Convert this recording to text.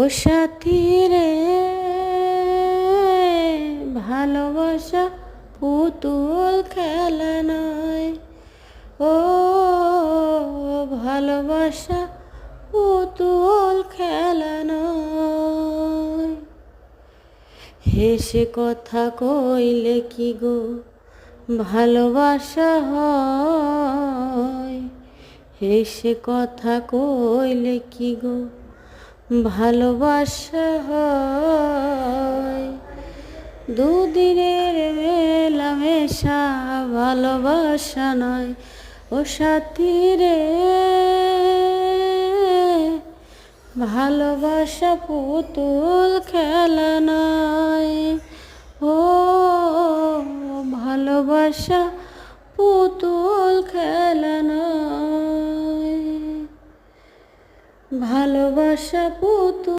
ও সাথী রে ভালোবাসা পুতুল খেলা নয়, ও ভালোবাসা পুতুল খেলা নয়। হেসে কথা কইলে কি গো ভালোবাসা হয়? হেসে কথা কইলে কি গো ভালোবাসা হয়? দুদিনের মেলামেশা ভালোবাসা নয়, ও সাথী রে ভালোবাসা পুতুল খেলা নয়, ও ভালোবাসা পুতুল খেলা নয়। ভালোবাসা পুতুল